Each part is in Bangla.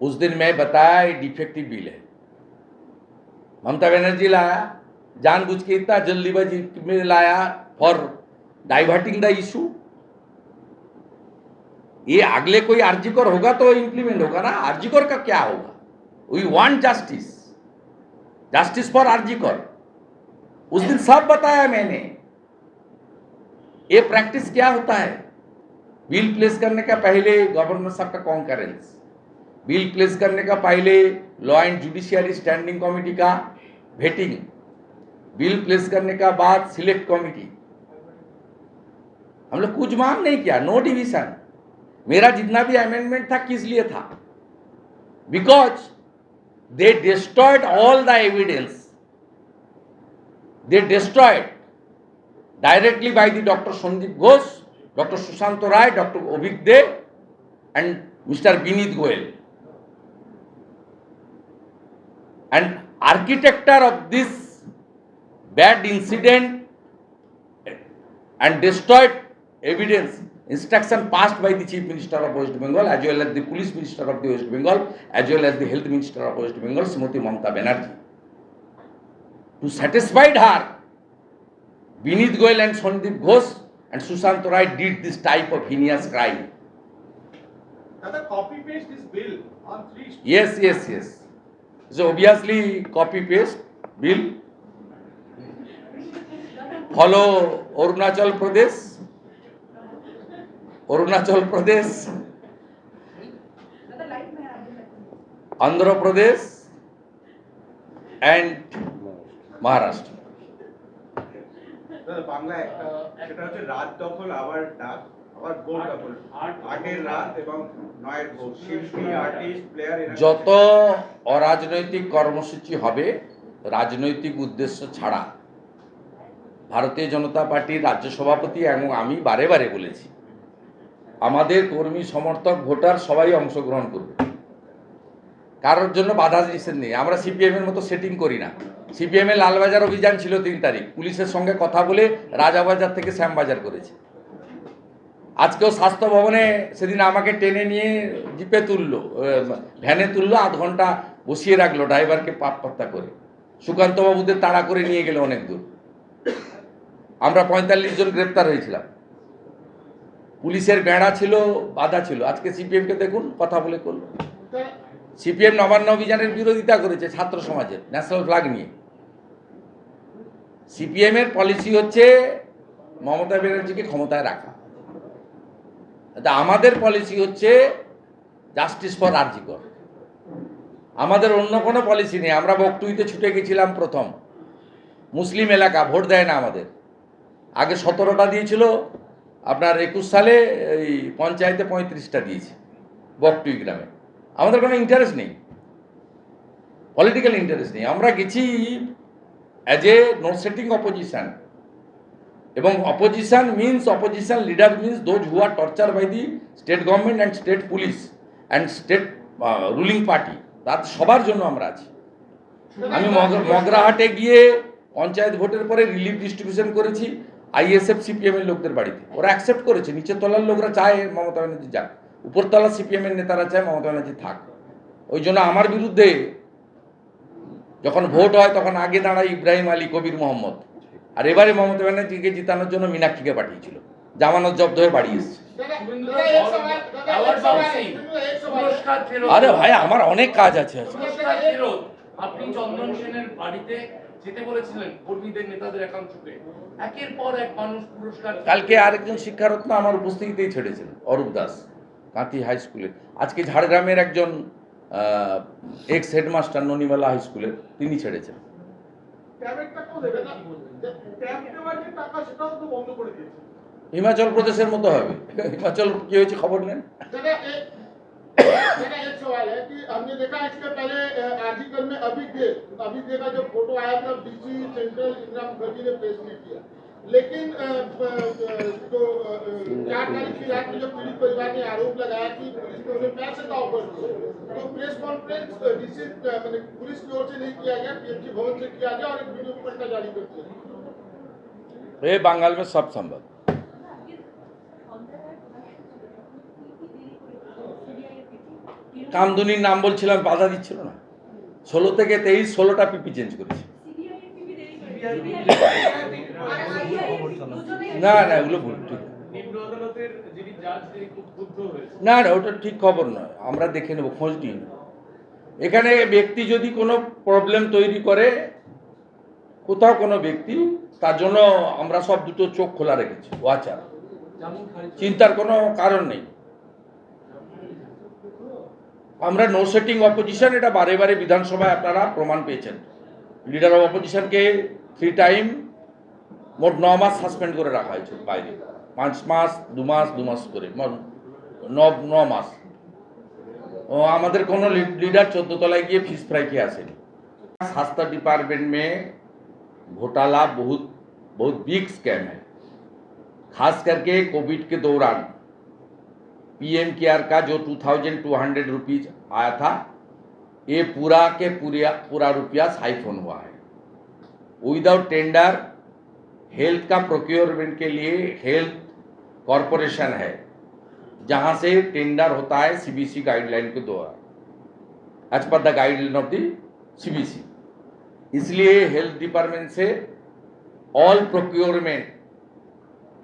उस दिन मैं बताया ये डिफेक्टिव बिल है। ममता बनर्जी लाया, जानबूझ के इतना जल्दीबाजी में लाया फॉर डाइवर्टिंग द इशू। ये अगले कोई आरजीकर होगा तो इंप्लीमेंट होगा ना। आरजीकर का क्या होगा? We want justice, justice for RG Kar. उस दिन सब बताया मैंने। ये प्रैक्टिस क्या होता है? बिल प्लेस करने का पहले गवर्नर साहब का कॉन्करेंस, बिल प्लेस करने का पहले law and judiciary standing committee का वेटिंग, बिल प्लेस करने का बाद सिलेक्ट कमेटी। हम लोग कुछ मांग नहीं किया, नो डिविजन। मेरा जितना भी अमेंडमेंट था किस लिए था? Because they destroyed all the evidence, they destroyed directly by the Dr. Sandeep Ghosh, Dr. Sushant Rai, Dr. Obik De, and Mr. Vineet Goyal. And architecture of this bad incident and destroyed evidence, instruction passed by the Chief Minister of West Bengal, as well as the Police Minister of the West Bengal, as well as the Health Minister of West Bengal, Srimati Mamata Banerjee. To satisfy her, Vineet Goyal and Sandeep Ghosh and Sushant Rai did this type of heinous crime. Another copy paste this bill on 3. Yes. So obviously copy paste bill. Follow Arunachal Pradesh, Andhra Pradesh and Maharashtra. Bangla একটা সেটা হচ্ছে রাত দখল আবার ডাক আবার ভোট দখল, 8-এর রাত এবং 9-এর ভোট। শিল্পী, আর্টিস্ট, প্লেয়ার যত অরাজনৈতিক কর্মসূচি হবে রাজনৈতিক উদ্দেশ্য ছাড়া, ভারতীয় জনতা পার্টির রাজ্য সভাপতি এবং আমি বারে বারে বলেছি আমাদের কর্মী সমর্থক ভোটার সবাই অংশগ্রহণ করবে, কারোর জন্য বাধা নিষেধ নেই। আমরা সিপিএম এর মতো সেটিং করি না। সিপিএম এর লালবাজার অভিযান ছিল 3 তারিখ, পুলিশের সঙ্গে কথা বলে রাজাবাজার থেকে শ্যামবাজার করেছে। আজকেও স্বাস্থ্য ভবনে সেদিন আমাকে টেনে নিয়ে জিপে তুললো, ভ্যানে তুললো, 8 ঘন্টা বসিয়ে রাখলো ড্রাইভারকে পাত্তা করে। সুকান্তবাবুদের তাড়া করে নিয়ে গেল অনেক দূর। আমরা 45 জন গ্রেপ্তার হয়েছিলাম। পুলিশের বেড়া ছিল, বাধা ছিল। আজকে সিপিএমকে দেখুন কথা বলে করলো। সিপিএম নবান্ন অভিযানের বিরোধিতা করেছে ছাত্র সমাজের ন্যাশনাল ফ্ল্যাগ নিয়ে। সিপিএম এর পলিসি হচ্ছে মমতা ব্যানার্জিকে ক্ষমতায় রাখা। আমাদের পলিসি হচ্ছে জাস্টিস ফর আরজিকর। আমাদের অন্য কোনো পলিসি নেই। আমরা বকটুইতে ছুটে গেছিলাম প্রথম। মুসলিম এলাকা ভোট দেয় না আমাদের। আগে 17টা দিয়েছিল, আপনার 21 সালে এই পঞ্চায়েতে 35টা দিয়েছে বকটুই গ্রামে। আমাদের কোনো ইন্টারেস্ট নেই, পলিটিক্যাল ইন্টারেস্ট নেই। আমরা গেছি as a no setting opposition, এবং opposition means opposition leader means those who are torture by the state government and state police and state ruling party, তার সবার জন্য আমরা আছি। আমি মগরাহাটে গিয়ে পঞ্চায়েত ভোটের পরে রিলিফ ডিস্ট্রিবিউশন করেছি আইএসএফ সিপিএম এর লোকদের বাড়িতে। ওরা অ্যাকসেপ্ট করেছে। নিচের তলার লোকরা চায় মমতা ব্যানার্জি যাক, উপরতলা সিপিএম এর নেতারা চায় মমতা ব্যানার্জি থাক। ওই জন্য আমার বিরুদ্ধে যখন ভোট হয় তখন আগে দাঁড়ায় ইব্রাহিম আলী, কবির মোহাম্মদ, আর এবারে মমতা ব্যানার্জিকে জিতানোর জন্য মীনাক্ষীকে পাঠিয়েছিল। জামানত জব্দ হয়ে বাড়ি এসছে। আরে ভাই আমার অনেক কাজ আছে। আপনি চন্দন সেনের বাড়িতে যেতে বলেছিলেন কর্মীদের নেতাদের একাংশকে, একের পর এক মানুষ পুরস্কার। কালকে আরেকজন শিক্ষারত্ন আমার উপস্থিতিতেই ছেড়েছিলেন, অরূপ দাস, কাঁথি হাই স্কুলে। আজকে ঝাড়গ্রামের একজন এক্স হেডমাস্টার ননিমালা হাই স্কুলের, তিনি ছেড়েছেন। হিমাচল প্রদেশের মতো হবে। হিমাচল কি হয়েছে খবর নেন। एक सवाल है कि हमने देखा इसके पहले आर्टिकल में अभी का जो फोटो आया था डीसी सेंट्रल इंदिरा मुखर्जी ने प्रेस में किया, लेकिन जो 4 तारीख की रात में जो पीड़ित परिवार ने आरोप लगाया कि पुलिस ने उन्हें पैसे का ऑफर दिया, तो प्रेस कॉन्फ्रेंस डीसी पुलिस की ओर से नहीं किया गया, पीएमसी भवन से किया गया और एक वीडियो पट्टा जारी कर दिया। ये बंगाल में सब संभव। কামদুনির নাম বলছিলাম, বাধা দিচ্ছিল না। 16 থেকে 23 16টা পিপি চেঞ্জ করেছে। না না, এগুলো ভুল, ঠিক না। নিম্ন আদালতের যিনি জাজ তিনি খুব ক্ষুব্ধ হয়েছে। না না, ওটা ঠিক খবর নয়, আমরা দেখে নেব, খোঁজ নিয়ে নেব। এখানে ব্যক্তি যদি কোনো প্রবলেম তৈরি করে কোথাও কোনো ব্যক্তি, তার জন্য আমরা সব দুটো চোখ খোলা রেখেছি, ওয়াচার, চিন্তার কোনো কারণ নেই। আমরা নো সেটিং অপোজিশন, এটা বারে বারে বিধানসভায় আপনারা প্রমাণ পেয়েছেন। লিডার অফ অপোজিশনকে 3 টাইম মোট 9 মাস সাসপেন্ড করে রাখা হয়েছে বাইরে, 5 মাস 2 মাস 2 মাস করে 9 মাস। ও আমাদের কোনো लीडर 14 तलाय गए फिश फ्राई किया আসেনি। स्वास्थ्य डिपार्टमेंट में घोटाला बहुत बहुत बिग स्कैम है, खास करके कोविड के दौरान पीएम केयर का जो 2200 रुपीज आया था, ये पूरा के पूरा रुपया साइफोन हुआ है विदाउट टेंडर। हेल्थ का प्रोक्योरमेंट के लिए हेल्थ कॉरपोरेशन है, जहां से टेंडर होता है सीबीसी गाइडलाइन के द्वारा, as per the guideline of the CBC. इसलिए हेल्थ डिपार्टमेंट से ऑल प्रोक्योरमेंट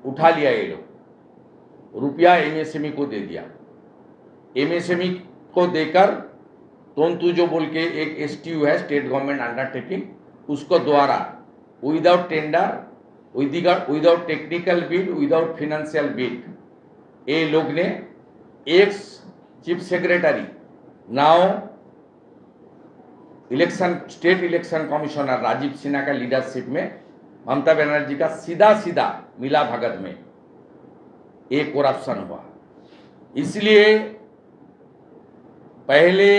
उठा लिया ये लोग, रुपया एमएसएमई को दे दिया। एमएसएमई को देकर तोंतु जो बोल के एक एसटीयू है, स्टेट गवर्नमेंट अंडरटेकिंग, उसको द्वारा without tender, without technical bid, without financial bid, ये लोग ने ex chief secretary now election state election commissioner Rajiv Sinha का लीडरशिप में ममता बनर्जी का सीधा सीधा मिला भगत में एक करप्शन हुआ। इसलिए पहले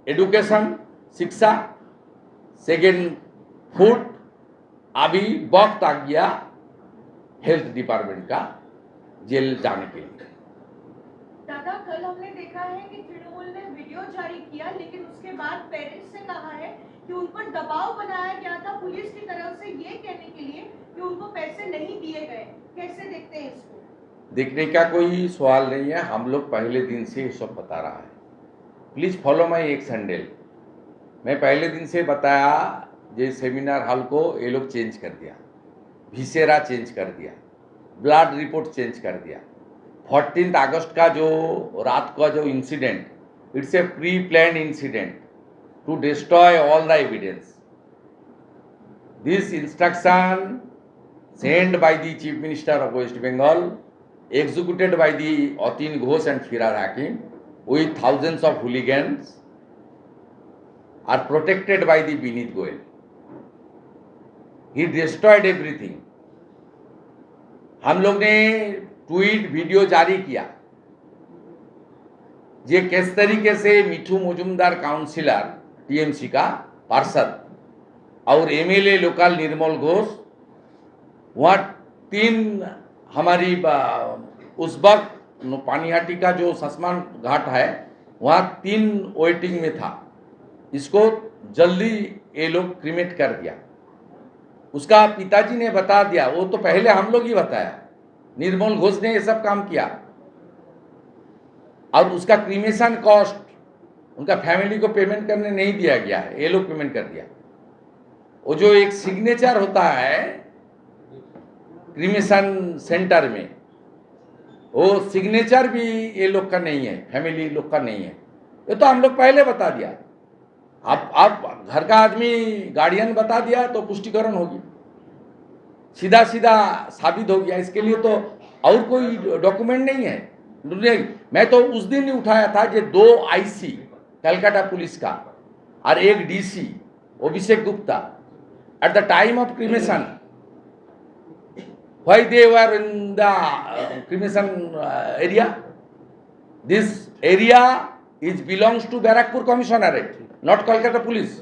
एडुकेशन शिक्षा, सेकेंड फूड, अभी वक्त आ गया हेल्थ डिपार्टमेंट का जेल जाने के लिए। दादा, कल हमने देखा है कि तृणमूल ने वीडियो जारी किया, लेकिन उसके बाद पेरेंट्स ने कहा है कि उन पर दबाव बनाया गया था पुलिस की तरफ से ये कहने के लिए कि उनको पैसे नहीं दिए गए। कैसे देखते हैं इसको? देखने का कोई सवाल नहीं है, हम लोग पहले दिन से ये सब बता रहा है। Please follow my x handle. मैं पहले दिन से बताया, ये सेमिनार हॉल को ये लोग चेंज कर दिया, भिसेरा चेंज कर दिया, ब्लड रिपोर्ट चेंज कर दिया। 14 अगस्त का जो रात का जो incident, it's a pre plan incident to destroy all the evidence. This instruction send by the chief minister of West Bengal, executed by the Atin Ghosh and Firar Hakim with thousands of hooligans, are protected by the Binit Goel. He destroyed everything. हम लोग ने ट्वीट वीडियो जारी किया, जे किस तरीके से मिठू मजुमदार काउंसिलर टीएमसी का पार्षद और एमएलए लोकल निर्मल घोष, वहाँ 3 हमारी उस वक्त पानीहाटी का जो ससमान घाट है, वहाँ 3 वेटिंग में था। इसको जल्दी ये लोग क्रीमेट कर दिया। उसका पिताजी ने बता दिया, वो तो पहले हम लोग ही बताया, निर्मल घोष ने ये सब काम किया। और उसका क्रीमेशन कॉस्ट उनका फैमिली को पेमेंट करने नहीं दिया गया है, ये लोग पेमेंट कर दिया। वो जो एक सिग्नेचर होता है क्रीमेशन सेंटर में, वो सिग्नेचर भी ये लोग का नहीं है, फैमिली लोग का नहीं है। ये तो हम लोग पहले बता दिया। अब घर का आदमी गार्डियन बता दिया तो पुष्टिकरण होगी, सीधा सीधा साबित हो गया। इसके लिए तो और कोई डॉक्यूमेंट नहीं है। मैं तो उस दिन ही उठाया था कि 2 आईसी कलकत्ता पुलिस का और 1 DC Abhishek Gupta at the time of cremation, why they were in the cremation area. This area is belongs to Barakpur Commissionerate, not Kolkata Police.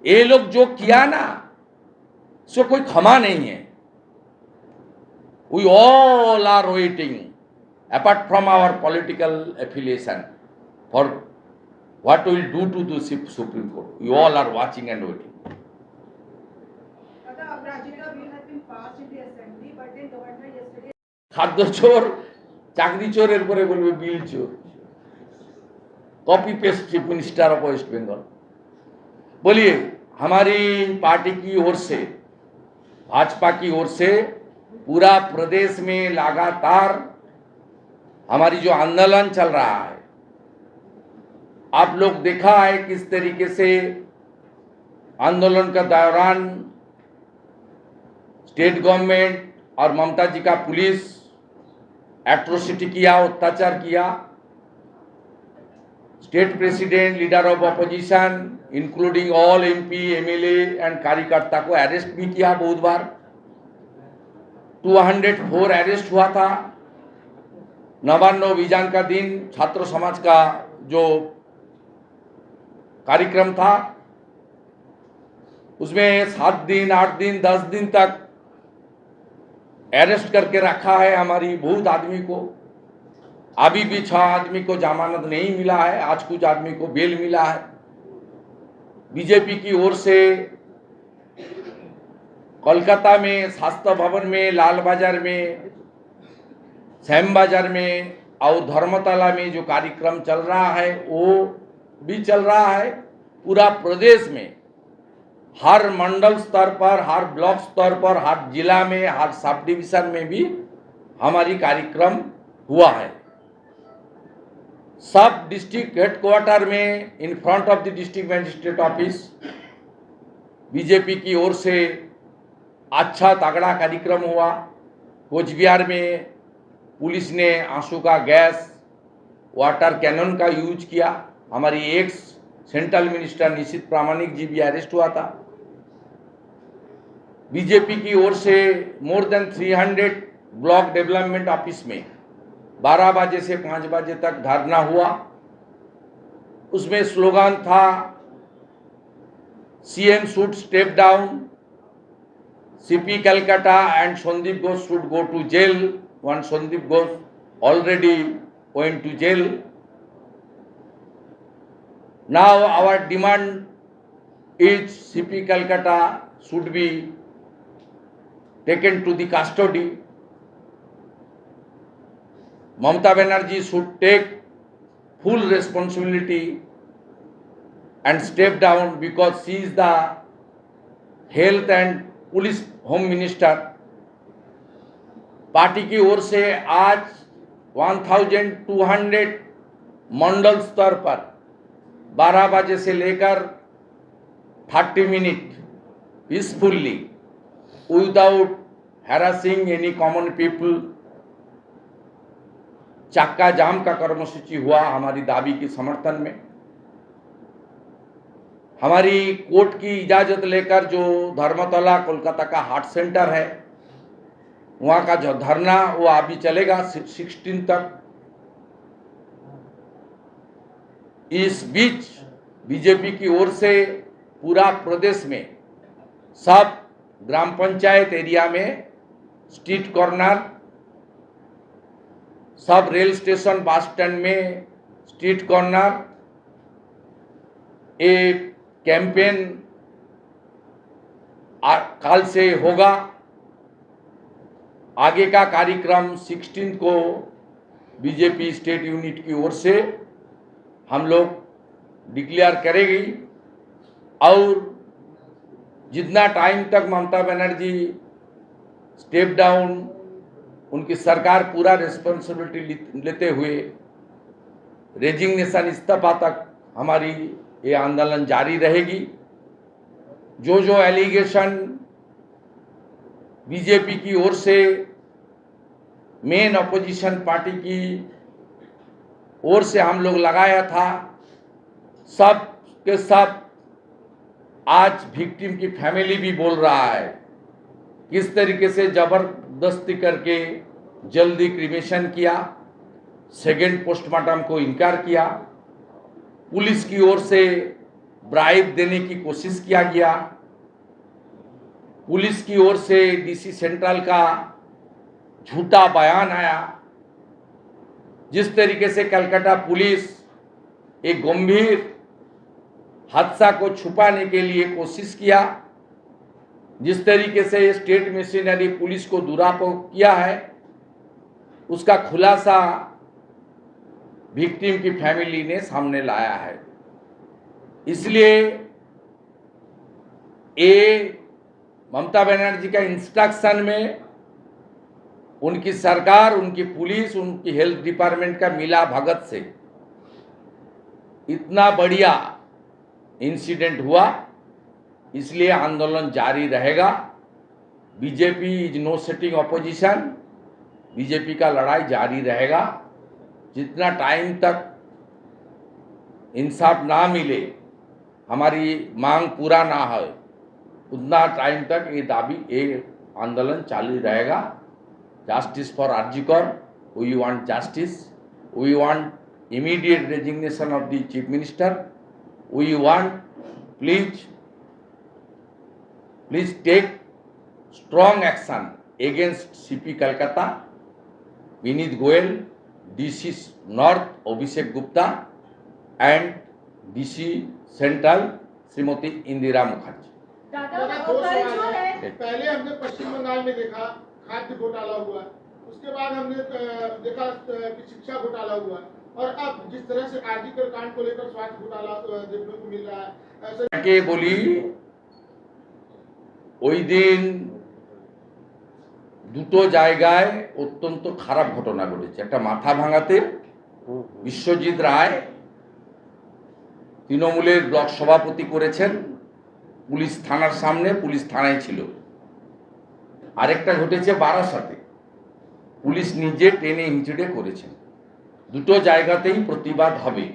ये लोग जो किया ना, सो कोई क्षमा नहीं है। We all are waiting, apart from our political affiliation, for what we will do to the Supreme Court. We all are watching and waiting. Rajendra bill has been passed in the assembly, but then governor yesterday খাদ্য চোর চাকরি চোরের পরে বলবে বিল চোর। Copy paste chief minister of West Bengal. बोलिए, हमारी पार्टी की ओर से, भाजपा की ओर से पूरा प्रदेश में लगातार हमारी जो आंदोलन चल रहा है, आप लोग देखा है किस तरीके से आंदोलन का दौरान स्टेट गवर्नमेंट और ममता जी का पुलिस एट्रोसिटी किया, अत्याचार किया। State president, leader of opposition including all MP, MLA and कार्यकर्ता को अरेस्ट भी किया बहुत बार। 204 अरेस्ट हुआ था। नवान्न अभियान का दिन छात्र समाज का जो कार्यक्रम था उसमें 7 दिन, 8 दिन, 10 दिन तक अरेस्ट करके रखा है हमारी बहुत आदमी को। अभी भी 6 आदमी को जमानत नहीं मिला है, आज कुछ आदमी को बेल मिला है। बीजेपी की ओर से कोलकाता में शास्त्र भवन में, लाल बाजार में, श्याम बाजार में और धर्मतला में जो कार्यक्रम चल रहा है वो भी चल रहा है। पूरा प्रदेश में हर मंडल स्तर पर, हर ब्लॉक स्तर पर, हर जिला में, हर सब डिवीजन में भी हमारी कार्यक्रम हुआ है। सब डिस्ट्रिक्ट हेडक्वार्टर में in front of the district magistrate office BJP की ओर से अच्छा तगड़ा कार्यक्रम हुआ। कोचबिहार में पुलिस ने आंसू का गैस, वाटर कैनन का यूज किया। हमारी एक्स सेंट्रल मिनिस्टर निशित प्रामाणिक जी भी अरेस्ट हुआ था। बीजेपी की ओर से more than 300 block development office में 12 बजे से 5 बजे तक धरना हुआ। उसमें स्लोगन था CM should step down, CP Calcutta and Sandeep Ghosh should go to jail. One Sandeep Ghosh already went to jail. Now our demand is CP Calcutta should be taken to the custody. Mamata Banerjee should take full responsibility and step down because she is the health and police home minister. Party की ओर से आज 1200 मंडल स्तर पर 12 बजे से लेकर 30 minute peacefully without harassing any common people chakka jam का कर्मसूची हुआ हमारी दाबी के समर्थन में। हमारी कोर्ट की इजाजत लेकर जो धर्मतला कोलकाता का हार्ट सेंटर है वहाँ का जो धरना वो अभी चलेगा 16 तक। इस बीच बीजेपी की ओर से पूरा प्रदेश में सब ग्राम पंचायत एरिया में, स्ट्रीट कॉर्नर, सब रेल स्टेशन, बस स्टैंड में स्ट्रीट कॉर्नर एक कैंपेन कल से होगा। आगे का कार्यक्रम 16 को बीजेपी स्टेट यूनिट की ओर से हम लोग डिक्लेयर करेगी और जितना टाइम तक ममता बनर्जी स्टेप डाउन, उनकी सरकार पूरा रिस्पॉन्सिबिलिटी लेते हुए रेजिग्नेशन इस्तीफा तक हमारी ये आंदोलन जारी रहेगी। जो जो एलिगेशन बीजेपी की ओर से मेन अपोजिशन पार्टी की ओर से हम लोग लगाया था, सब के सब आज विक्टिम की फैमिली भी बोल रहा है किस तरीके से जबरदस्ती करके जल्दी क्रिमेशन किया, सेकेंड पोस्टमार्टम को इनकार किया, पुलिस की ओर से ब्राइब देने की कोशिश किया गया, पुलिस की ओर से डीसी सेंट्रल का झूठा बयान आया। जिस तरीके से कलकत्ता पुलिस एक गंभीर हादसा को छुपाने के लिए कोशिश किया, जिस तरीके से स्टेट मशीनरी पुलिस को दुरापयोग किया है, उसका खुलासा विक्टिम की फैमिली ने सामने लाया है। इसलिए ये ममता बनर्जी का इंस्ट्रक्शन में उनकी सरकार, उनकी पुलिस, उनकी हेल्थ डिपार्टमेंट का मिला भगत से इतना बढ़िया इंसिडेंट हुआ, इसलिए आंदोलन जारी रहेगा। BJP is no sitting opposition, BJP का लड़ाई जारी रहेगा। जितना टाइम तक इंसाफ ना मिले, हमारी मांग पूरा ना हो, उतना टाइम तक ये दाबी, ये आंदोलन चालू रहेगा। Justice for RG Kar, we want justice, we want immediate resignation of the chief minister, we want please take strong action against CP Kolkata, Vineet Goyal, DC North Abhishek Gupta and DC Central Shrimati Indira Mukherjee. दादा दो कल सवाल जो है। है पहले हमने पश्चिम बंगाल में देखा खाद्य घोटाला हुआ, उसके बाद हमने देखा कि शिक्षा घोटाला हुआ, और अब जिस तरह से आरजीकर कांड को लेकर स्वास्थ्य घोटाला देखने को मिल रहा है, ऐसे কে বলি, ওই দিন দুটো জায়গায় অত্যন্ত খারাপ ঘটনা ঘটেছে। একটা মাথা ভাঙাতে বিশ্বজিৎ রায় তৃণমূলের ব্লক সভাপতি করেছেন, পুলিশ থানার সামনে, পুলিশ থানায় ছিল। আরেকটা ঘটেছে বারাসাতে, পুলিশ নিজে টেনে হিঁচড়ে করেছেন। দুটো জায়গাতেই প্রতিবাদ হবে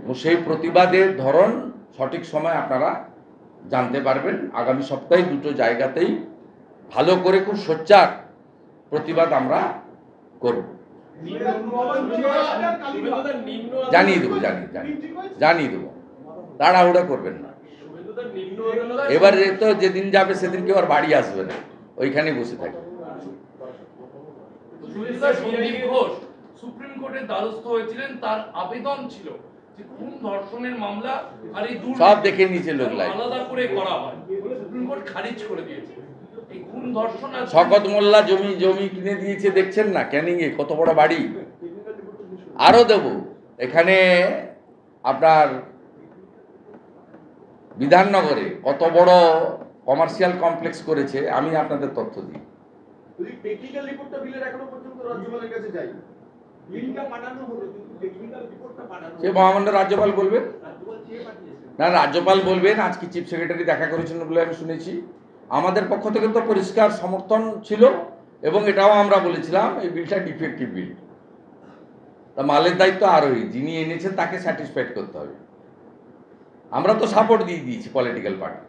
এবং সেই প্রতিবাদের ধরন সঠিক সময় আপনারা জানতে পারবেন। আগামী সপ্তাহে দুটো জায়গাতেই ভালো করে খুব সোচ্চার প্রতিবাদ আমরা করব। জানিয়ে দেবো, জানিয়ে দেবো, তাড়াহুড়া করবেন না। এবার তো যেদিন যাবে সেদিন কেউ আর বাড়ি আসবে না, ওইখানে বসে থাকবে। সন্দীপ ঘোষ সুপ্রিম কোর্টের দ্বারস্থ হয়েছিলেন, তার আবেদন ছিল যে খুন ধর্ষণের মামলা আর এই সব দেখে নিচে লোক লাইন আলাদা করে করা হয়। সুপ্রিম কোর্ট খারিজ করে দিয়েছে। এই খুন ধর্ষণ আর শকত মোল্লা জমি কিনে দিয়েছে, দেখছেন না ক্যানিং এ কত বড় বাড়ি। আরো দেব, এখানে আপনার বিধাননগরে কত বড় কমার্শিয়াল কমপ্লেক্স করেছে, আমি আপনাদের তথ্য দিই। টেকনিক্যাল রিপোর্টটা বিলের এখনো পর্যন্ত রাজ্যপালের কাছে যায়নি। বিলটা পাঠানো হলো কিন্তু টেকনিক্যাল রিপোর্টটা পাঠানো সে মহামান্য রাজ্যপাল বলবেন, রাজ্যপাল চেয়ে পাঠিয়েছে। না রাজ্যপাল বলবেন। আজকে চিফ সেক্রেটারি দেখা করেছেন বলে আমি শুনেছি। আমাদের পক্ষ থেকে তো পরিষ্কার সমর্থন ছিল এবং এটাও আমরা বলেছিলাম এই বিলটা ডিফেক্টিভ বিল। তা মালের দায়িত্ব আরোহী, যিনি এনেছেন তাকে স্যাটিসফাইড করতে হবে। আমরা তো সাপোর্ট দিয়ে দিয়েছি পলিটিক্যাল পার্টি।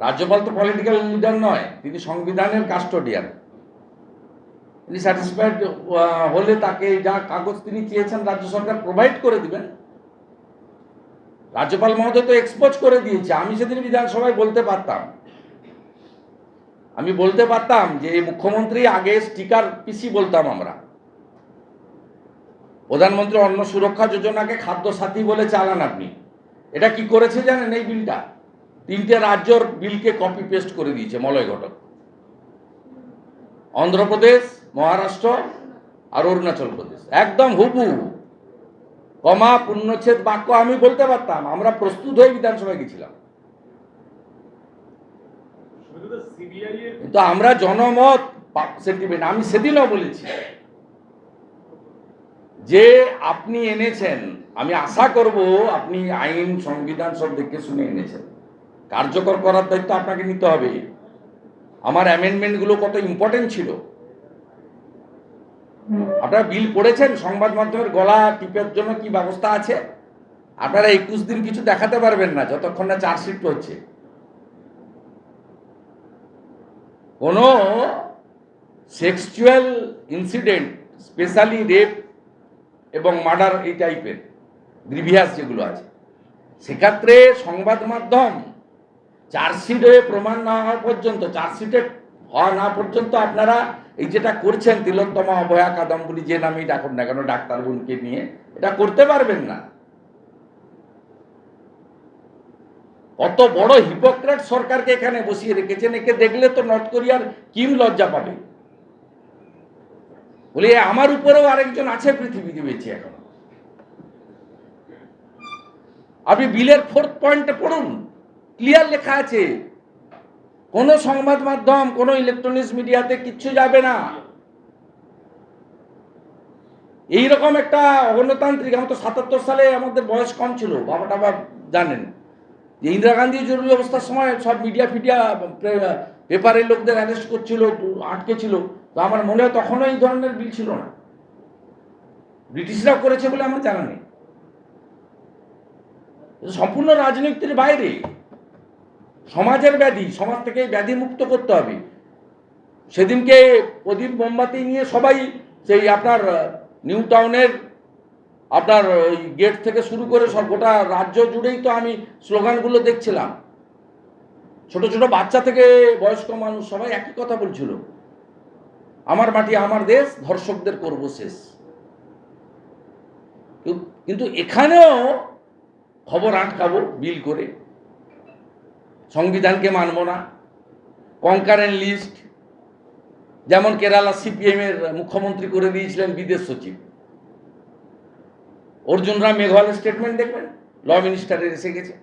রাজ্যপাল তো পলিটিক্যাল লিডার নয়, তিনি সংবিধানের কাস্টোডিয়ান। তিনি স্যাটিসফাইড হলে তাকে যা কাগজ তিনি চেয়েছেন রাজ্য সরকার প্রোভাইড করে দিবেন। রাজ্যপাল মহোদয় তো এক্সপোজ করে দিয়েছে। আমি সেদিন বিধানসভায় বলতে পারতাম যে মুখ্যমন্ত্রী আগে স্টিকার পিসি বলতাম আমরা, প্রধানমন্ত্রী অন্ন সুরক্ষা যোজনাকে খাদ্য সাথী বলে চালান আপনি। এটা কি করেছে জানেন? এই বিলটা 3টে রাজ্যর বিলকে কপি পেস্ট করে দিয়েছে মলয় ঘটক। অন্ধ্রপ্রদেশ, মহারাষ্ট্র আর অরুণাচল প্রদেশ, একদম হুবহু কমা পূর্ণচ্ছেদ বাক্য আমি বলতে পারতাম। আমরা প্রস্তুত হয়ে বিধানসভায় গেছিলাম, কিন্তু আমরা জনমত সেন্টিমেন্ট, আমি সেদিনও বলেছি যে আপনি এনেছেন, আমি আশা করব আপনি আইন সংবিধান সব দেখে শুনে এনেছেন, কার্যকর করার দায়িত্ব আপনাকে নিতে হবে। আমার অ্যামেন্ডমেন্টগুলো কত ইম্পর্টেন্ট ছিল। আপনারা বিল পড়েছেন, সংবাদ মাধ্যমের গলা টিপের জন্য কি ব্যবস্থা আছে? আপনারা 21 দিন কিছু দেখাতে পারবেন না যতক্ষণ না চার্জশিট হচ্ছে। কোনো সেক্সুয়াল ইনসিডেন্ট, স্পেশালি রেপ এবং মার্ডার, এই টাইপের গ্রিভিয়াস যেগুলো আছে, সেক্ষেত্রে সংবাদ মাধ্যম চার্জশিট হয়ে প্রমাণ না হওয়া পর্যন্ত, চার্জশিটে হওয়া না পর্যন্ত আপনারা এই যেটা করছেন তিলোত্তমা, অভয়া, কাদম্বরী, যে নামেই ডাকুন না কেন ডাক্তার বোনকে নিয়ে, এটা করতে পারবেন না। কত বড় হিপোক্রেট সরকারকে এখানে বসিয়ে রেখেছেন। একে দেখলে তো নর্থ কোরিয়ার কিম লজ্জা পাবে। বলি আমার উপরেও আরেকজন আছে পৃথিবীতে বেঁচে এখন। আপনি বিলের 4th পয়েন্টে পড়ুন, ক্লিয়ার লেখা আছে কোনো সংবাদ মাধ্যম, কোনো ইলেকট্রনিক্স মিডিয়াতে কিচ্ছু যাবে না। এইরকম একটা গণতান্ত্রিক, আমার তো 77 সালে আমাদের বয়স কম ছিল, বাবা টাবা জানেন যে ইন্দিরা গান্ধী জরুরি অবস্থার সময় সব মিডিয়া ফিডিয়া পেপারের লোকদের অ্যারেস্ট করছিল, আটকে ছিল। তো আমার মনে হয় তখনও এই ধরনের বিল ছিল না, ব্রিটিশরাও করেছে বলে আমার জানা নেই। সম্পূর্ণ রাজনীতির বাইরে, সমাজের ব্যাধি, সমাজ থেকে ব্যাধি মুক্ত করতে হবে। সেদিনকে প্রদীপ মোমবাতি নিয়ে সবাই সেই আপনার নিউ টাউনের আপনার ওই গেট থেকে শুরু করে সব গোটা রাজ্য জুড়েই তো আমি স্লোগানগুলো দেখছিলাম। ছোট ছোট বাচ্চা থেকে বয়স্ক মানুষ সবাই একই কথা বলছিল, আমার মাটি আমার দেশ, ধর্ষকদের করব শেষ। কিন্তু এখানেও খবর আটকাবো বিল করে, সংবিধানকে মানব না, কনকারেন্ট লিস্ট, যেমন কেরালা সিপিএম এর মুখ্যমন্ত্রী করে দিয়েছিলেন বিদেশ সচিব। অর্জুন রাম মেঘওয়ালের স্টেটমেন্ট দেখবেন, ল মিনিস্টারের এসে গেছে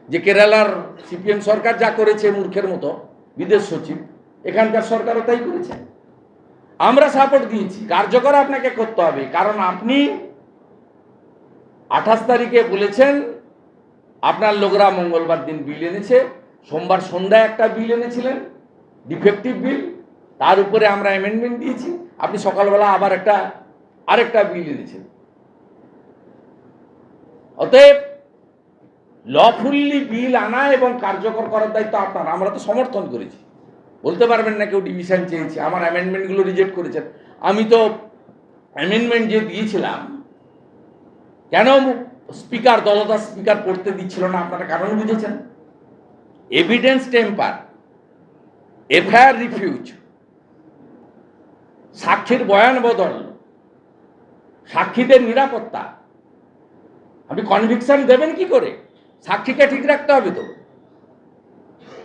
যে কেরালার সিপিএম সরকার যা করেছে মূর্খের মতো, বিদেশ সচিব এখানকার সরকারও তাই করেছে। আমরা সাপোর্ট দিয়েছি, কার্যকর আপনাকে করতে হবে। কারণ আপনি 28 তারিখে বলেছেন আপনার লোকরা মঙ্গলবার দিন বিল এনেছে, সোমবার সন্ধ্যায় একটা বিল এনেছিলেন ডিফেক্টিভ বিল, তার উপরে আমরা অ্যামেন্ডমেন্ট দিয়েছি, আপনি সকালবেলা আবার আরেকটা বিল এনেছেন। অতএব লফুল্লি বিল আনা এবং কার্যকর করার দায়িত্ব আপনার। আমরা তো সমর্থন করেছি, বলতে পারবেন না কেউ ডিভিশন চেয়েছে, আমার অ্যামেন্ডমেন্টগুলো রিজেক্ট করেছেন। আমি তো অ্যামেন্ডমেন্ট যে দিয়েছিলাম, কেন স্পিকার, দলদাস স্পিকার পড়তে দিচ্ছিল না, আপনারা কারণ বুঝেছেন? এভিডেন্স টেম্পার, এফআইআর রিফিউজ, সাক্ষীর বয়ান বদল, সাক্ষীদের নিরাপত্তা। আপনি কনভিকশন দেবেন কি করে? সাক্ষীকে ঠিক রাখতে হবে তো।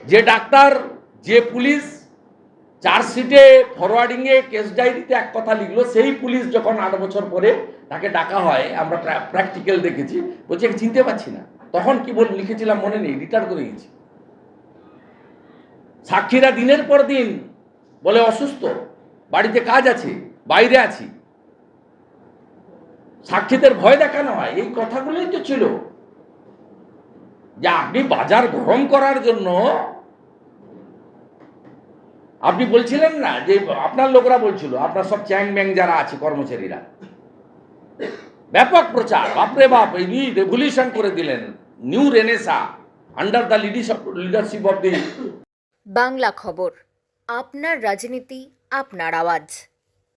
যে ডাক্তার, যে পুলিশ চার্জশিটে ফরওয়ার্ডিংয়ে কেস ডায়েরিতে এক কথা লিখলো, সেই পুলিশ যখন 8 বছর পরে তাকে ডাকা হয়, আমরা প্র্যাকটিক্যাল দেখেছি, বলছে চিনতে পারছি না, তখন কি বল লিখেছিলাম মনে নেই, রিটার্ন করে গেছি। সাক্ষীরা দিনের পর দিন বলে অসুস্থ, বাড়িতে কাজ আছে, বাইরে আছি, সাক্ষীদের ভয় দেখানো হয়। এই কথাগুলোই তো ছিল যে আপনি বাজার গরম করার জন্য আপনি বলছিলেন না যে আপনার লোকরা বলছিল, আপনার সব চ্যাং ব্যাং যারা আছে কর্মচারীরা, ব্যাপক প্রচার, বাপরে বাপ, এই রেভলিউশন করে দিলেন, new Renaissance under the leadership of the. Bangla খবর, আপনার রাজনীতি, আপনার আওয়াজ।